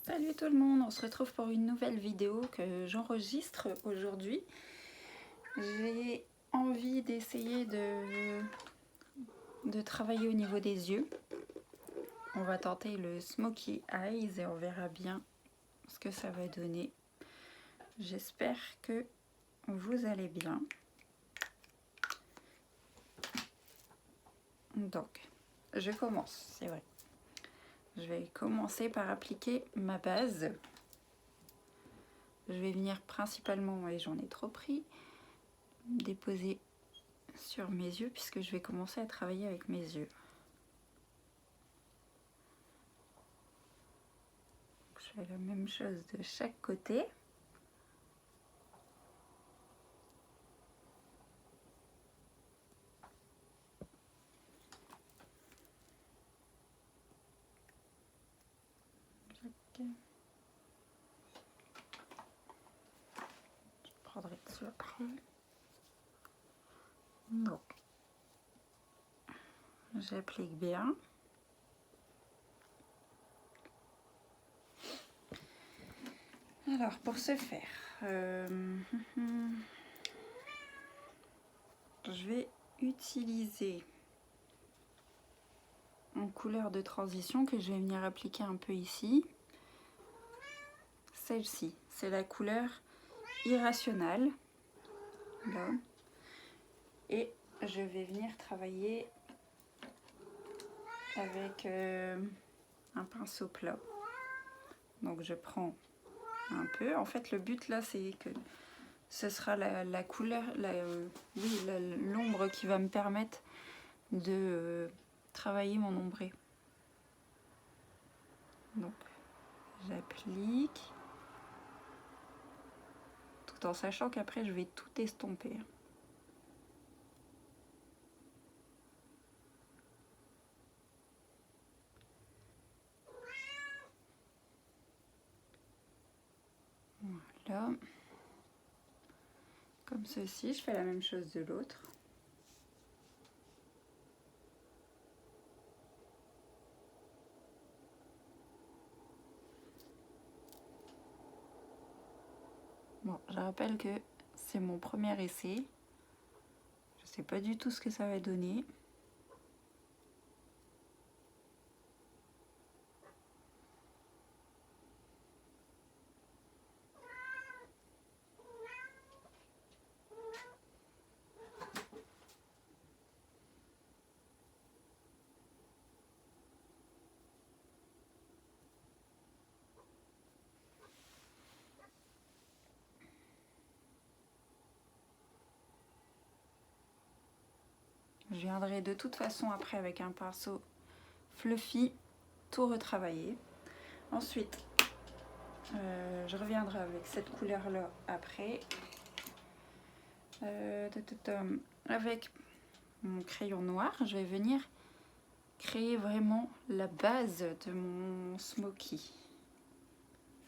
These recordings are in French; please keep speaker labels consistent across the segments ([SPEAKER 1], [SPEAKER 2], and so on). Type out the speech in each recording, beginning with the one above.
[SPEAKER 1] Salut tout le monde, on se retrouve pour une nouvelle vidéo que j'enregistre aujourd'hui. J'ai envie d'essayer de travailler au niveau des yeux. On va tenter le Smoky Eyes et on verra bien ce que ça va donner. J'espère que vous allez bien. Donc, je commence, c'est vrai. Je vais commencer par appliquer ma base. Je vais venir principalement, et j'en ai trop pris, déposer sur mes yeux puisque je vais commencer à travailler avec mes yeux. Je fais la même chose de chaque côté. Je prendrai dessus après. Donc, j'applique bien. Alors, pour ce faire, je vais utiliser une couleur de transition que je vais venir appliquer un peu ici. Celle-ci, c'est la couleur Irrational. Là. Et je vais venir travailler avec un pinceau plat. Donc je prends un peu. En fait, le but là, c'est que ce sera la couleur, l'ombre qui va me permettre de travailler mon ombré. Donc j'applique, tout en sachant qu'après je vais tout estomper. Voilà. Comme ceci, je fais la même chose de l'autre. Bon, je rappelle que c'est mon premier essai. Je sais pas du tout ce que ça va donner. Je viendrai de toute façon après avec un pinceau fluffy tout retravailler. Ensuite, je reviendrai avec cette couleur là après. Avec mon crayon noir, je vais venir créer vraiment la base de mon smoky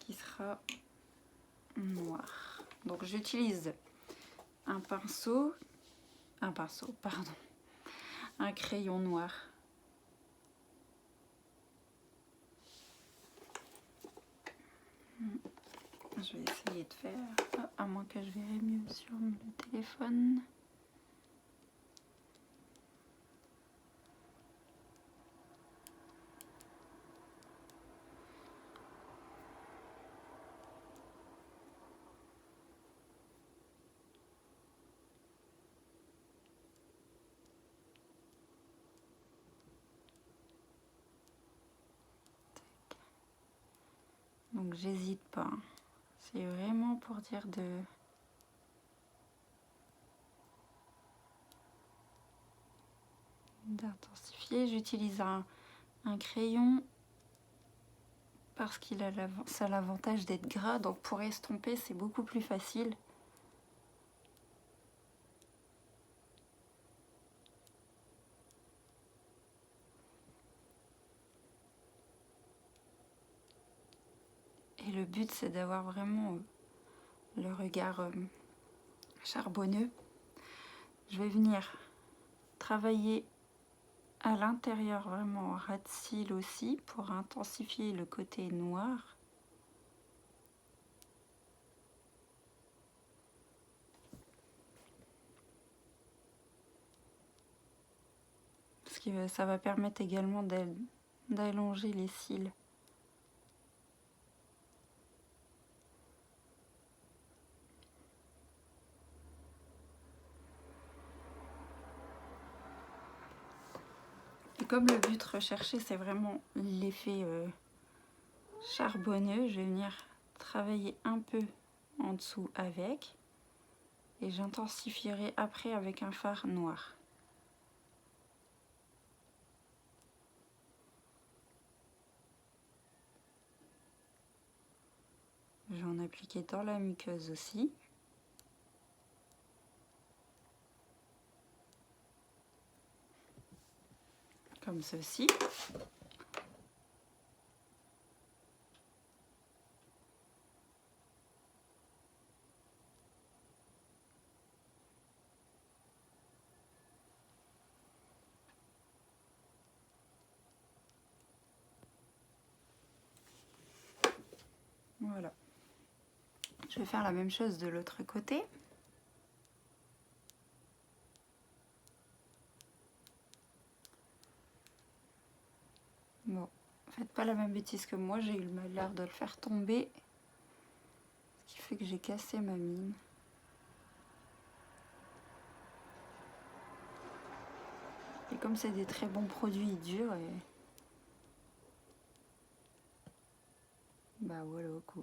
[SPEAKER 1] qui sera noir. Donc j'utilise un crayon noir. Je vais essayer de faire, à moins que je verrai mieux sur le téléphone. Donc j'hésite pas. C'est vraiment pour dire d'intensifier. J'utilise un crayon parce qu'il a ça a l'avantage d'être gras, donc pour estomper c'est beaucoup plus facile. Et le but c'est d'avoir vraiment le regard charbonneux. Je vais venir travailler à l'intérieur vraiment en ras de cils aussi pour intensifier le côté noir. Ça va permettre également d'allonger les cils. Et comme le but recherché, c'est vraiment l'effet charbonneux, je vais venir travailler un peu en dessous avec. Et j'intensifierai après avec un fard noir. Je vais en appliquer dans la muqueuse aussi. Comme ceci. Voilà. Je vais faire la même chose de l'autre côté. Bon, faites pas la même bêtise que moi, j'ai eu le malheur de le faire tomber. Ce qui fait que j'ai cassé ma mine. Et comme c'est des très bons produits durs, et... bah voilà quoi.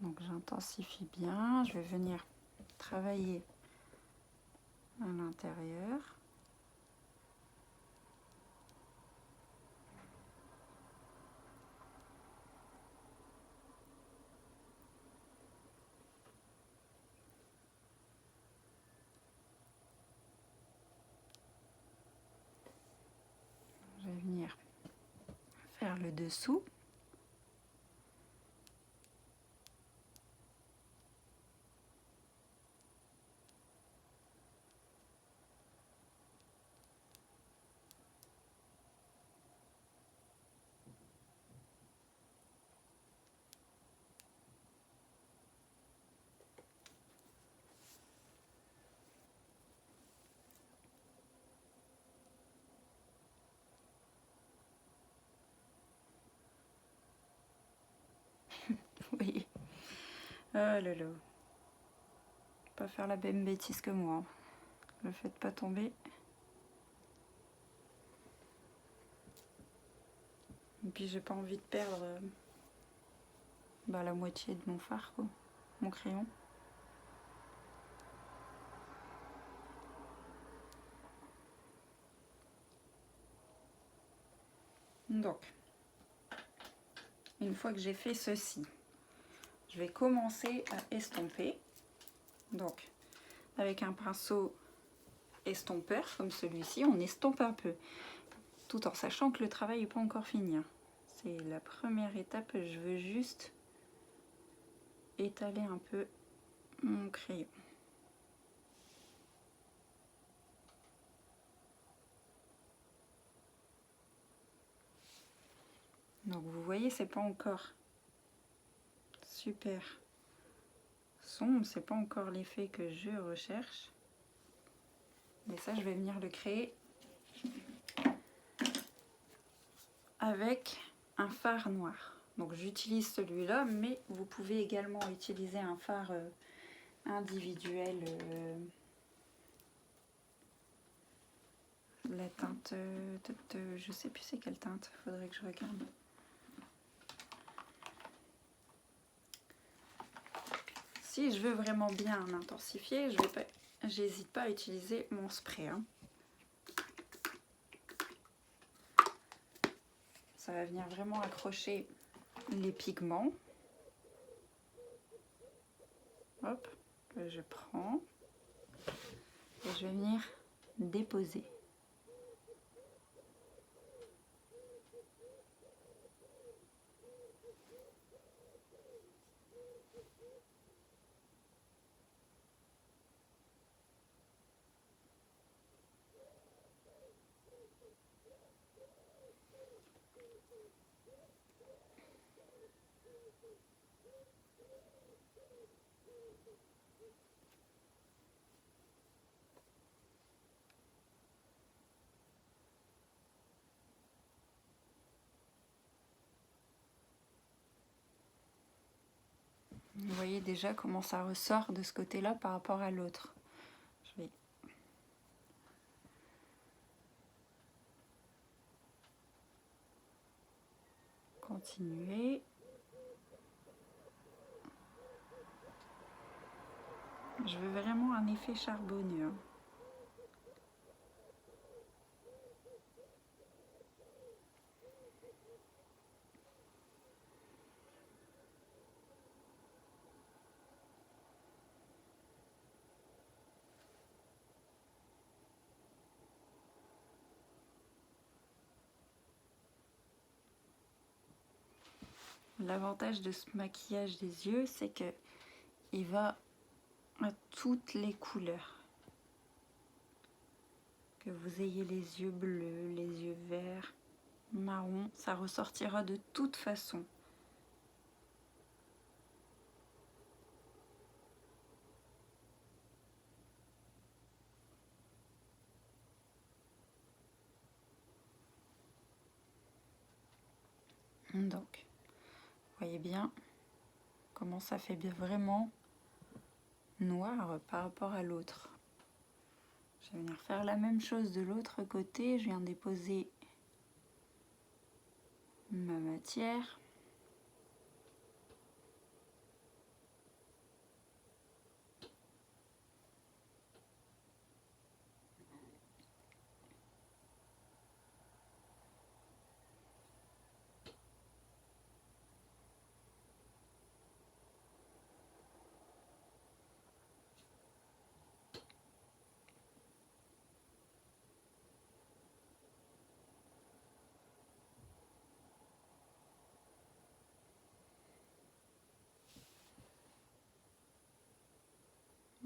[SPEAKER 1] Donc j'intensifie bien, je vais venir travailler à l'intérieur. Je vais venir faire le dessous. Oui. Oh là là. Pas faire la même bêtise que moi. Le faites pas tomber. Et puis j'ai pas envie de perdre la moitié de mon fard, quoi. Mon crayon. Donc, une fois que j'ai fait ceci, je vais commencer à estomper. Donc, avec un pinceau estompeur comme celui-ci, on estompe un peu, tout en sachant que le travail n'est pas encore fini. C'est la première étape, je veux juste étaler un peu mon crayon. Donc vous voyez, c'est pas encore super sombre, c'est pas encore l'effet que je recherche. Mais ça, je vais venir le créer avec un fard noir. Donc j'utilise celui-là, mais vous pouvez également utiliser un fard individuel. La teinte, je sais plus c'est quelle teinte, faudrait que je regarde. Si je veux vraiment bien intensifier, j'hésite pas à utiliser mon spray. Ça va venir vraiment accrocher les pigments. Hop, que je prends et je vais venir déposer. voyez déjà comment ça ressort de ce côté-là par rapport à l'autre. Je vais continuer. Je veux vraiment un effet charbonneux. L'avantage de ce maquillage des yeux, c'est que il va à toutes les couleurs. Que vous ayez les yeux bleus, les yeux verts, marron, ça ressortira de toute façon. Donc, vous voyez bien comment ça fait bien vraiment noir par rapport à l'autre. Je vais venir faire la même chose de l'autre côté. Je viens déposer ma matière.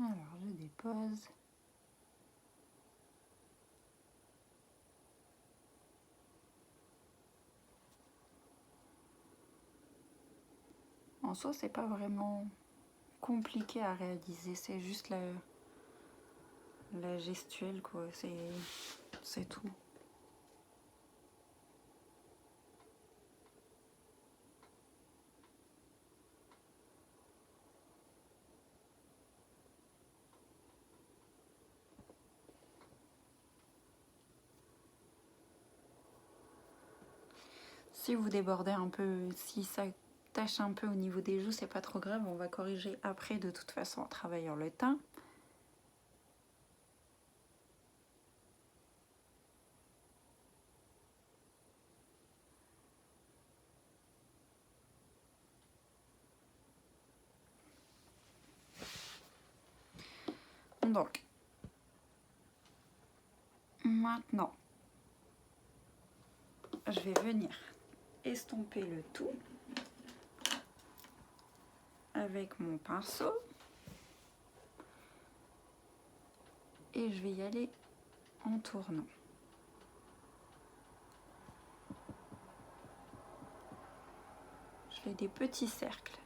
[SPEAKER 1] Alors, je dépose. En soi, c'est pas vraiment compliqué à réaliser, c'est juste la gestuelle, quoi. C'est tout. Si vous débordez un peu, si ça tache un peu au niveau des joues, c'est pas trop grave, on va corriger après de toute façon en travaillant le teint. Donc, maintenant, je vais venir estomper le tout avec mon pinceau et je vais y aller en tournant. Je fais des petits cercles.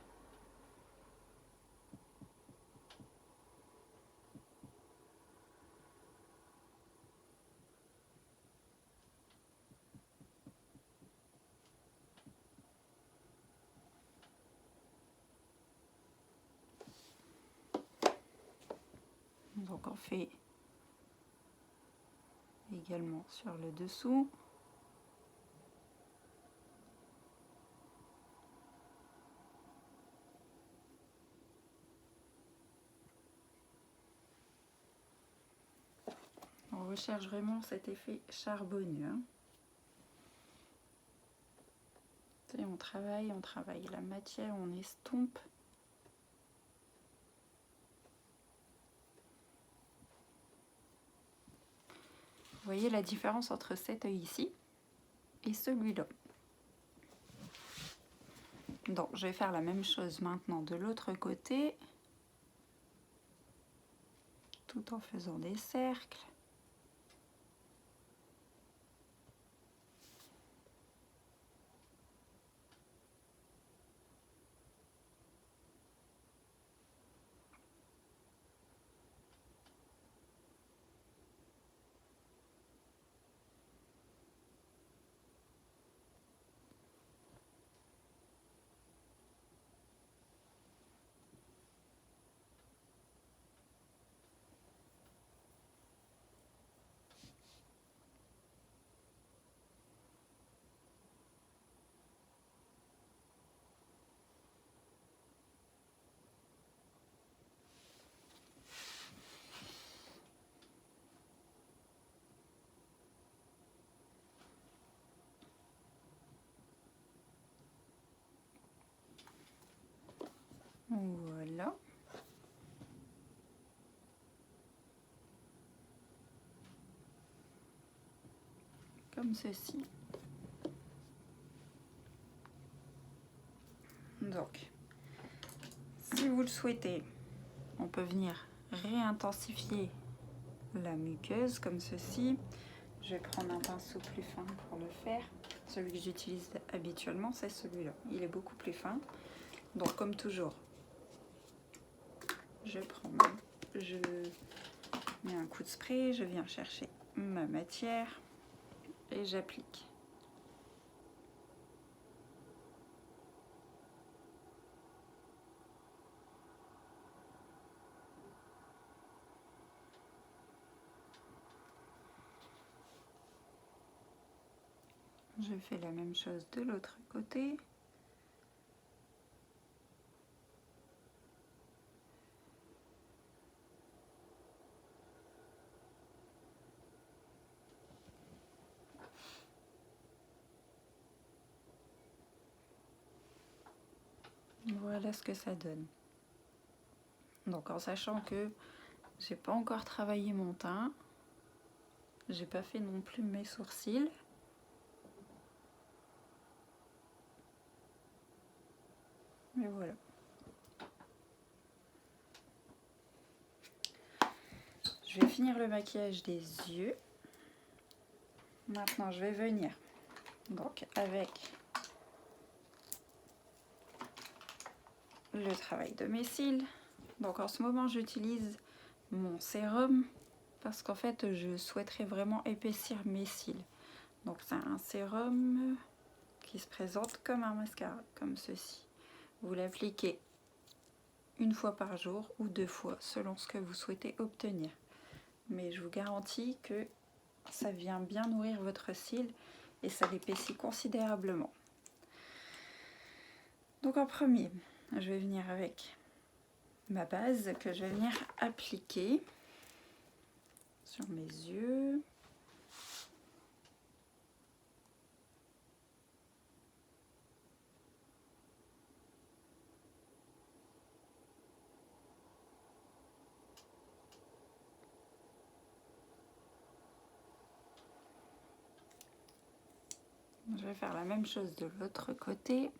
[SPEAKER 1] Donc on fait également sur le dessous. On recherche vraiment cet effet charbonneux. Hein. Et on travaille la matière, on estompe. Vous voyez la différence entre cet œil ici et celui-là. Donc je vais faire la même chose maintenant de l'autre côté, tout en faisant des cercles. Voilà. Comme ceci. Donc, si vous le souhaitez, on peut venir réintensifier la muqueuse comme ceci. Je vais prendre un pinceau plus fin pour le faire. Celui que j'utilise habituellement, c'est celui-là. Il est beaucoup plus fin. Donc, comme toujours, je mets un coup de spray, je viens chercher ma matière et j'applique. Je fais la même chose de l'autre côté. Voilà ce que ça donne. Donc en sachant que j'ai pas encore travaillé mon teint, j'ai pas fait non plus mes sourcils. Mais voilà. Je vais finir le maquillage des yeux. Maintenant, je vais venir donc avec le travail de mes cils. Donc en ce moment, j'utilise mon sérum parce qu'en fait, je souhaiterais vraiment épaissir mes cils. Donc c'est un sérum qui se présente comme un mascara, comme ceci. Vous l'appliquez une fois par jour ou 2 fois, selon ce que vous souhaitez obtenir. Mais je vous garantis que ça vient bien nourrir votre cil et ça l'épaissit considérablement. Donc en premier, je vais venir avec ma base que je vais venir appliquer sur mes yeux. Je vais faire la même chose de l'autre côté.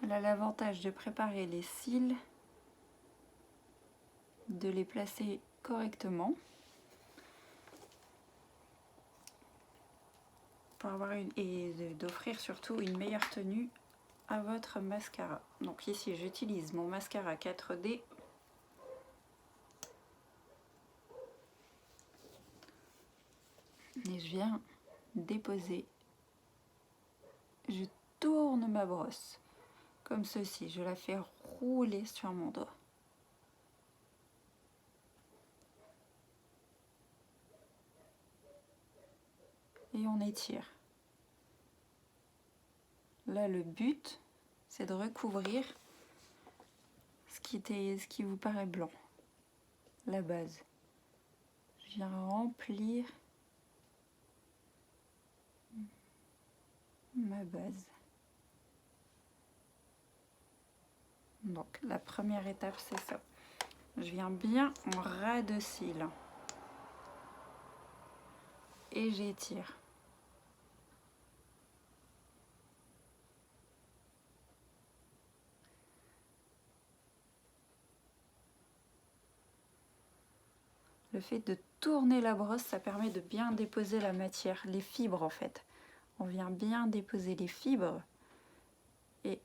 [SPEAKER 1] Elle a l'avantage de préparer les cils, de les placer correctement pour avoir et d'offrir surtout une meilleure tenue à votre mascara. Donc ici j'utilise mon mascara 4D et je viens déposer, je tourne ma brosse comme ceci, je la fais rouler sur mon doigt. Et on étire. Là, le but, c'est de recouvrir ce qui vous paraît blanc, la base. Je viens remplir ma base. Donc, la première étape, c'est ça. Je viens bien en ras de cils. Et j'étire. Le fait de tourner la brosse, ça permet de bien déposer la matière, les fibres en fait. On vient bien déposer les fibres et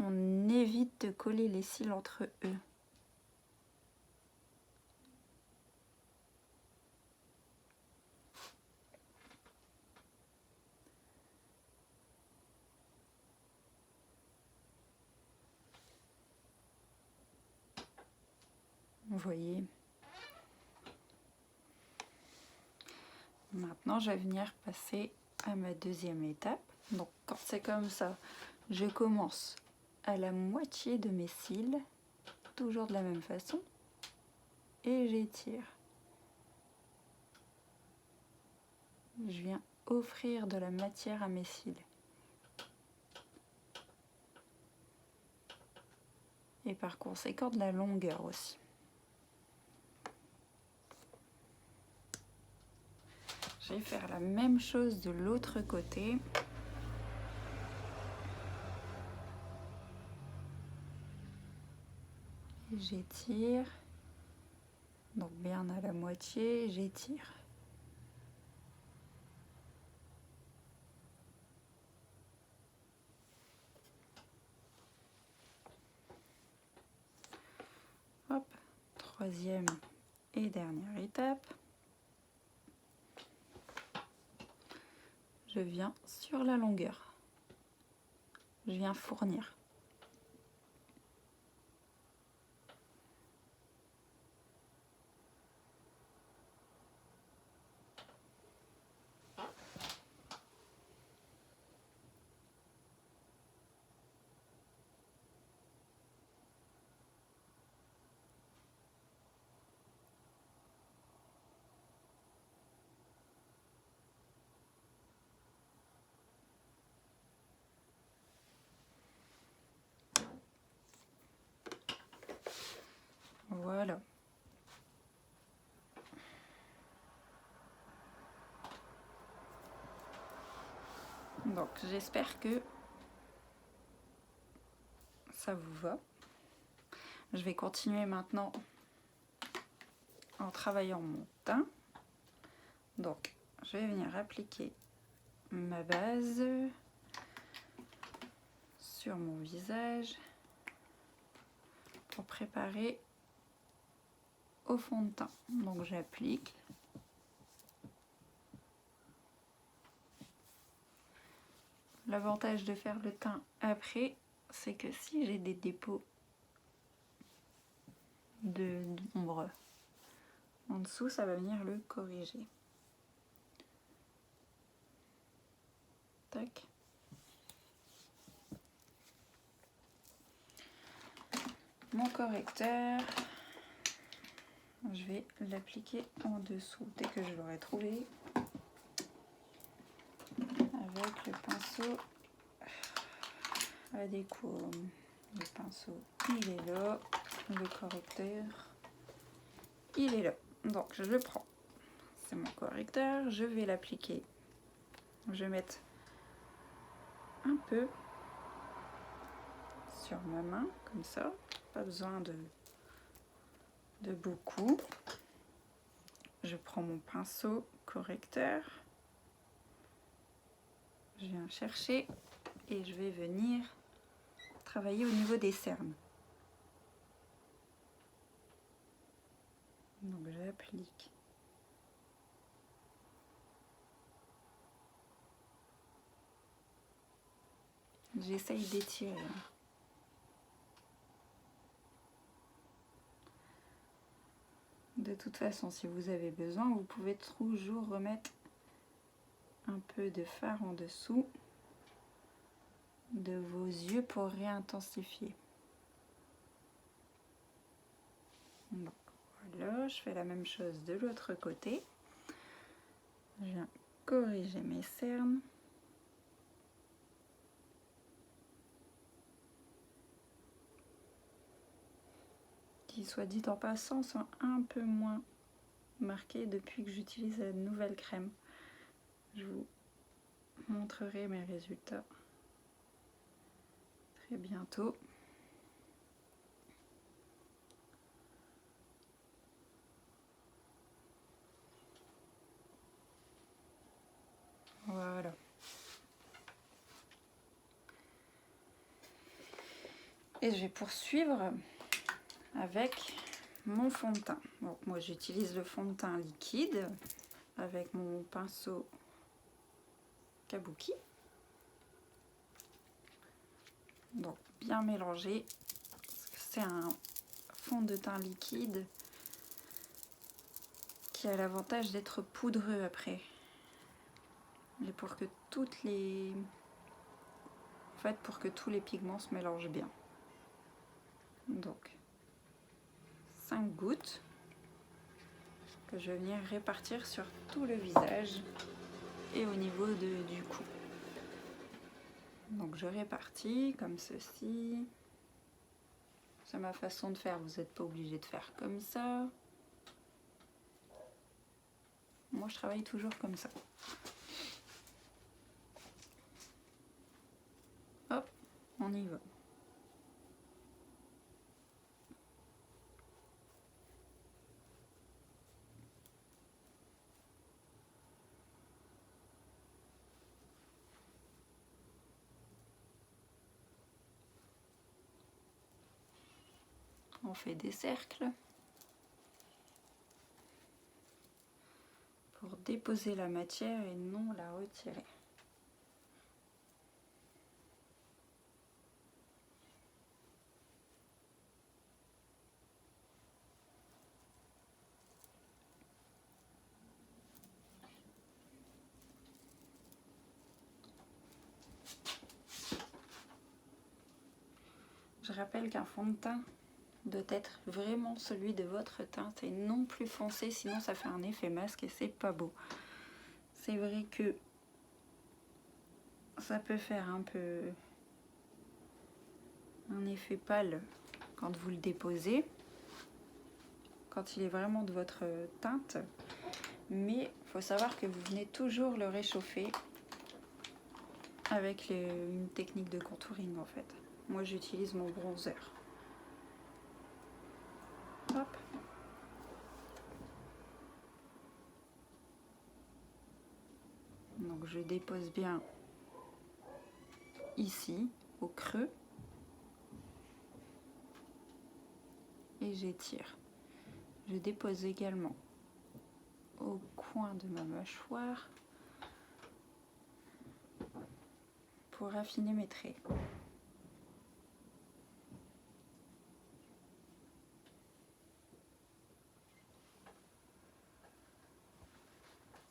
[SPEAKER 1] on évite de coller les cils entre eux. Vous voyez. Maintenant, je vais venir passer à ma deuxième étape. Donc quand c'est comme ça, je commence à la moitié de mes cils, toujours de la même façon, et j'étire. Je viens offrir de la matière à mes cils. Et par conséquent de la longueur aussi. Je vais faire la même chose de l'autre côté. J'étire. Donc bien à la moitié, j'étire. Hop, troisième et dernière étape. Je viens sur la longueur. Je viens fournir. Voilà. Donc j'espère que ça vous va. Je vais continuer maintenant en travaillant mon teint. Donc je vais venir appliquer ma base sur mon visage pour préparer au fond de teint. Donc j'applique. L'avantage de faire le teint après, c'est que si j'ai des dépôts d'ombre en dessous, ça va venir le corriger. Tac. Mon correcteur, je vais l'appliquer en dessous dès que je l'aurai trouvé. Avec le pinceau adéquat. Le pinceau, il est là. Le correcteur, il est là. Donc je le prends. C'est mon correcteur. Je vais l'appliquer. Je vais mettre un peu sur ma main, comme ça. Pas besoin de beaucoup. Je prends mon pinceau correcteur. Je viens chercher et je vais venir travailler au niveau des cernes. Donc j'applique. J'essaye d'étirer. De toute façon, si vous avez besoin, vous pouvez toujours remettre un peu de fard en dessous de vos yeux pour réintensifier. Donc voilà, je fais la même chose de l'autre côté. Je viens corriger mes cernes. Qui, soit dit en passant, sont un peu moins marqués depuis que j'utilise la nouvelle crème. Je vous montrerai mes résultats très bientôt. Voilà. Et je vais poursuivre avec mon fond de teint. Donc moi j'utilise le fond de teint liquide avec mon pinceau Kabuki. Donc bien mélanger. C'est un fond de teint liquide qui a l'avantage d'être poudreux après. et pour que toutes les... En fait, pour que tous les pigments se mélangent bien. Donc, 5 gouttes que je vais venir répartir sur tout le visage et au niveau du cou. Donc je répartis comme ceci. C'est ma façon de faire, vous n'êtes pas obligé de faire comme ça. Moi je travaille toujours comme ça. Hop, on y va. On fait des cercles pour déposer la matière et non la retirer. Je rappelle qu'un fond de teint doit être vraiment celui de votre teinte et non plus foncé, sinon ça fait un effet masque et c'est pas beau. C'est vrai que ça peut faire un peu un effet pâle quand vous le déposez, quand il est vraiment de votre teinte, mais il faut savoir que vous venez toujours le réchauffer avec une technique de contouring en fait. Moi j'utilise mon bronzer. Hop. Donc je dépose bien ici au creux et j'étire. Je dépose également au coin de ma mâchoire pour affiner mes traits.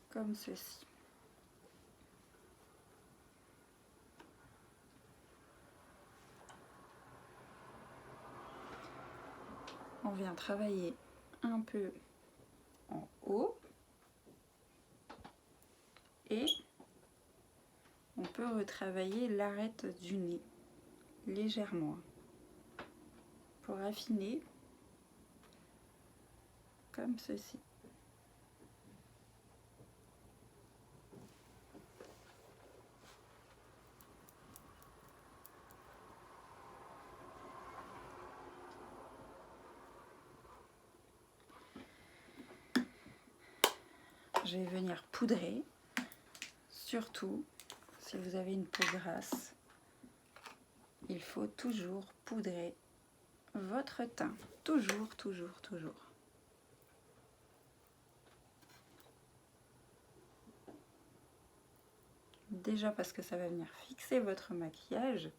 [SPEAKER 1] Comme ceci. On vient travailler un peu en haut et on peut retravailler l'arête du nez légèrement pour affiner comme ceci. Je vais venir poudrer, surtout si vous avez une peau grasse, il faut toujours poudrer votre teint, toujours, toujours, toujours. Déjà parce que ça va venir fixer votre maquillage,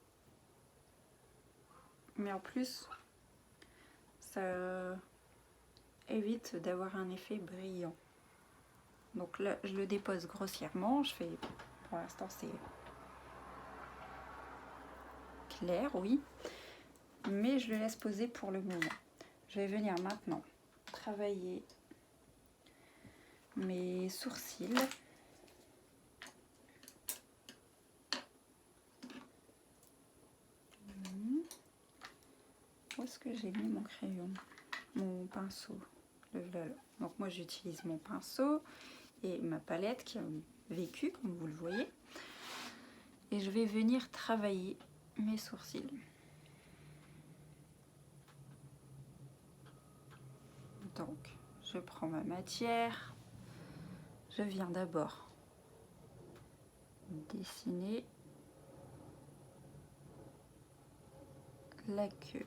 [SPEAKER 1] mais en plus, ça évite d'avoir un effet brillant. Donc là, je le dépose grossièrement, je fais, pour l'instant c'est clair, oui, mais je le laisse poser pour le moment. Je vais venir maintenant travailler mes sourcils. Où est-ce que j'ai mis mon crayon? Mon pinceau. Le voilà. Donc moi j'utilise mon pinceau et ma palette qui a vécu, comme vous le voyez. Et je vais venir travailler mes sourcils. Donc je prends ma matière. Je viens d'abord dessiner la queue.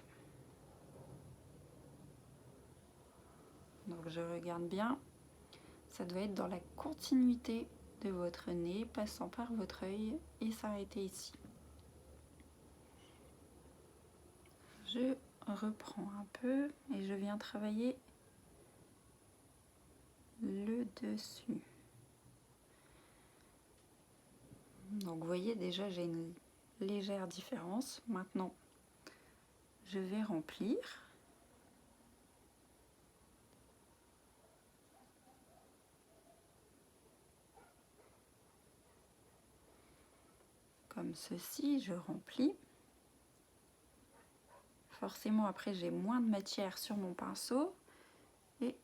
[SPEAKER 1] Donc je regarde bien, ça doit être dans la continuité de votre nez, passant par votre œil et s'arrêter ici. Je reprends un peu et je viens travailler le dessus. Donc vous voyez déjà j'ai une légère différence. Maintenant je vais remplir. Comme ceci, je remplis. Forcément après j'ai moins de matière sur mon pinceau et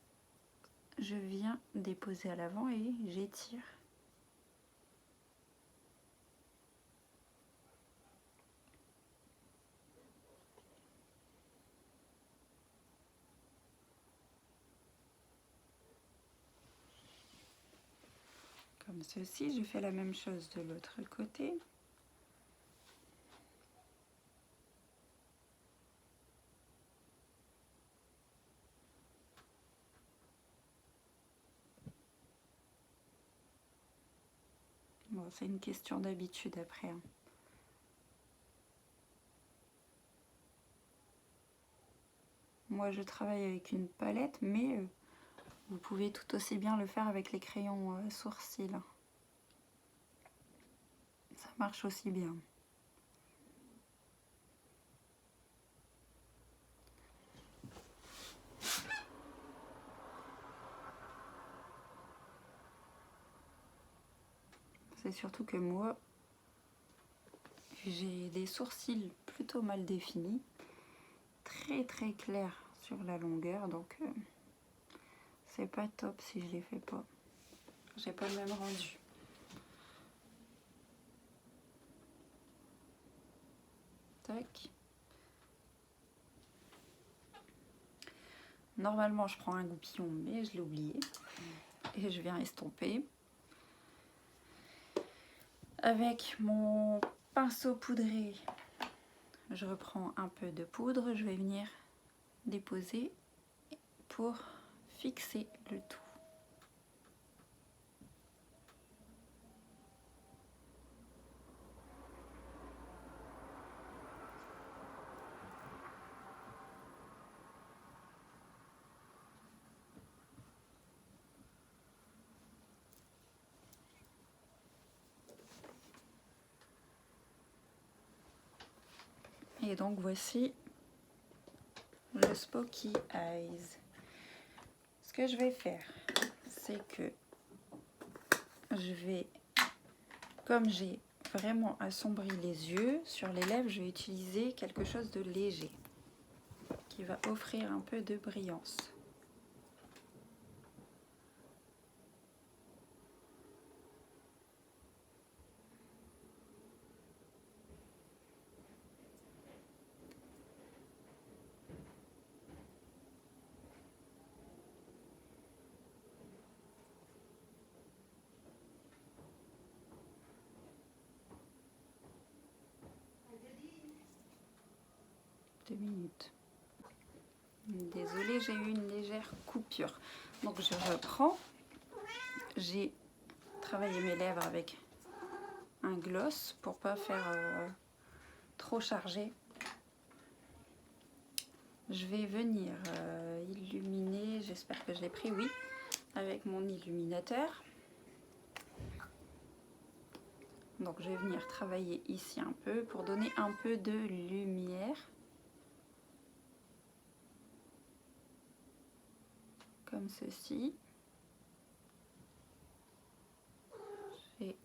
[SPEAKER 1] je viens déposer à l'avant et j'étire. Comme ceci, je fais la même chose de l'autre côté. Bon, c'est une question d'habitude après, hein. Moi, je travaille avec une palette, mais vous pouvez tout aussi bien le faire avec les crayons sourcils. Ça marche aussi bien. C'est surtout que moi, j'ai des sourcils plutôt mal définis, très très clairs sur la longueur, donc c'est pas top si je les fais pas. J'ai pas le même rendu. Tac. Normalement, je prends un goupillon, mais je l'ai oublié. Et je viens estomper. Avec mon pinceau poudré, je reprends un peu de poudre. Je vais venir déposer pour fixer le tout. Et donc voici le Spooky Eyes. Ce que je vais faire, c'est que je vais, comme j'ai vraiment assombri les yeux, sur les lèvres, je vais utiliser quelque chose de léger qui va offrir un peu de brillance. Deux minutes. Désolée, j'ai eu une légère coupure. Donc je reprends. J'ai travaillé mes lèvres avec un gloss pour pas faire trop chargé. Je vais venir illuminer, j'espère que je l'ai pris, oui, avec mon illuminateur. Donc je vais venir travailler ici un peu pour donner un peu de lumière. Comme ceci. J'ai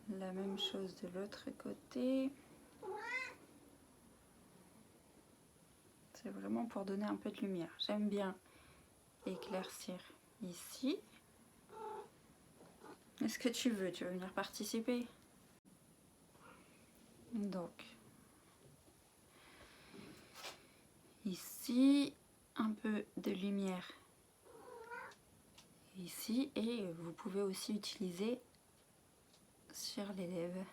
[SPEAKER 1] la même chose de l'autre côté. C'est vraiment pour donner un peu de lumière. J'aime bien éclaircir ici. Est-ce que tu veux venir participer? Donc, ici, un peu de lumière ici, et vous pouvez aussi utiliser sur les lèvres.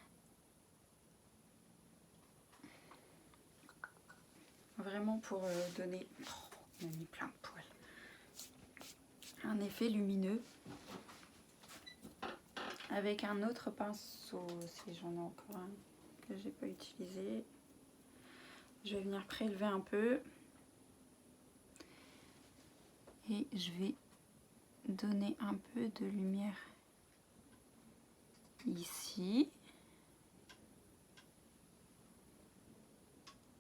[SPEAKER 1] Vraiment pour donner, on a mis plein de poils, un effet lumineux. Avec un autre pinceau, si j'en ai encore un que j'ai pas utilisé, je vais venir prélever un peu et je vais donner un peu de lumière ici.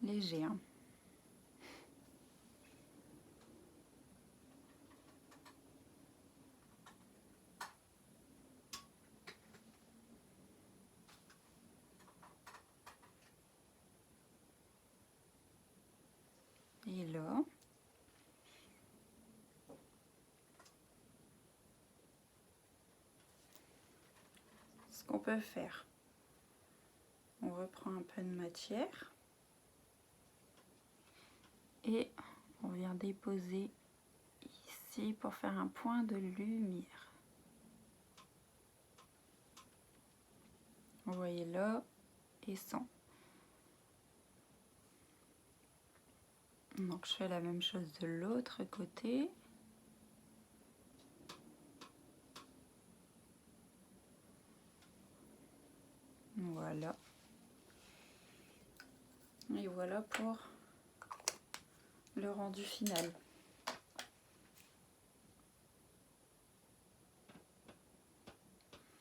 [SPEAKER 1] Léger, hein. Et là, ce qu'on peut faire, on reprend un peu de matière et on vient déposer ici pour faire un point de lumière. Vous voyez là et sans. Donc je fais la même chose de l'autre côté. Voilà. Et voilà pour le rendu final.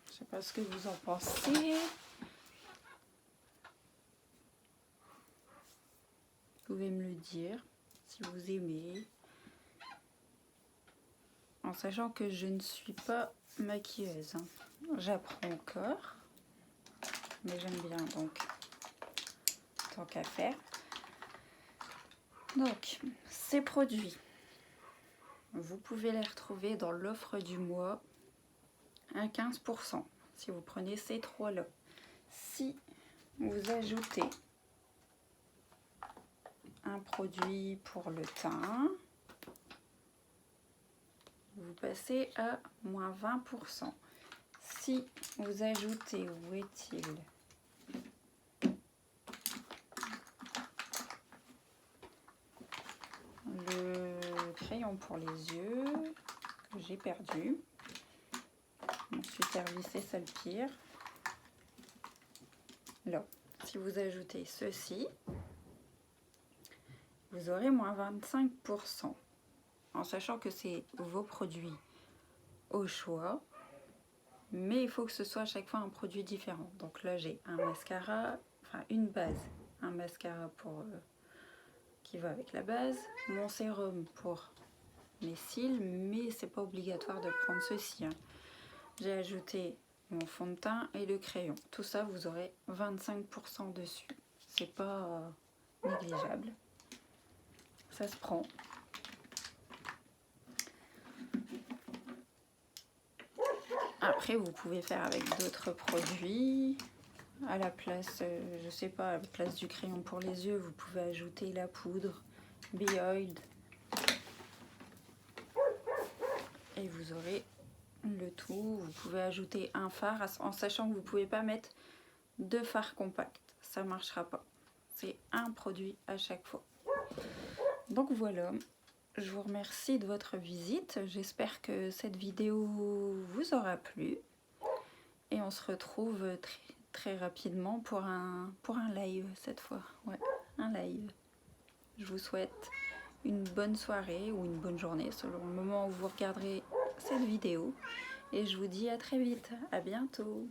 [SPEAKER 1] Je sais pas ce que vous en pensez. Vous pouvez me le dire si vous aimez. En sachant que je ne suis pas maquilleuse, hein. J'apprends encore. Mais j'aime bien, donc tant qu'à faire. Donc, ces produits, vous pouvez les retrouver dans l'offre du mois à 15% si vous prenez ces trois-là. Si vous ajoutez un produit pour le teint, vous passez à moins 20%. Si vous ajoutez, où est-il ? Le crayon pour les yeux que j'ai perdu. Je me suis servi, c'est ça le pire. Là, si vous ajoutez ceci, vous aurez moins 25%. En sachant que c'est vos produits au choix. Mais il faut que ce soit à chaque fois un produit différent. Donc là, j'ai un mascara, enfin une base. Un mascara pour qui va avec la base. Mon sérum pour mes cils, mais c'est pas obligatoire de prendre ceci, hein. J'ai ajouté mon fond de teint et le crayon. Tout ça, vous aurez 25% dessus. C'est pas négligeable. Ça se prend. Après, vous pouvez faire avec d'autres produits. À la place, je sais pas, à la place du crayon pour les yeux, vous pouvez ajouter la poudre Bioid. Et vous aurez le tout. Vous pouvez ajouter un fard en sachant que vous ne pouvez pas mettre deux fards compacts. Ça ne marchera pas. C'est un produit à chaque fois. Donc voilà. Je vous remercie de votre visite. J'espère que cette vidéo vous aura plu. Et on se retrouve très rapidement pour un live cette fois. Ouais, un live. Je vous souhaite une bonne soirée ou une bonne journée selon le moment où vous regarderez cette vidéo. Et je vous dis à très vite. À bientôt.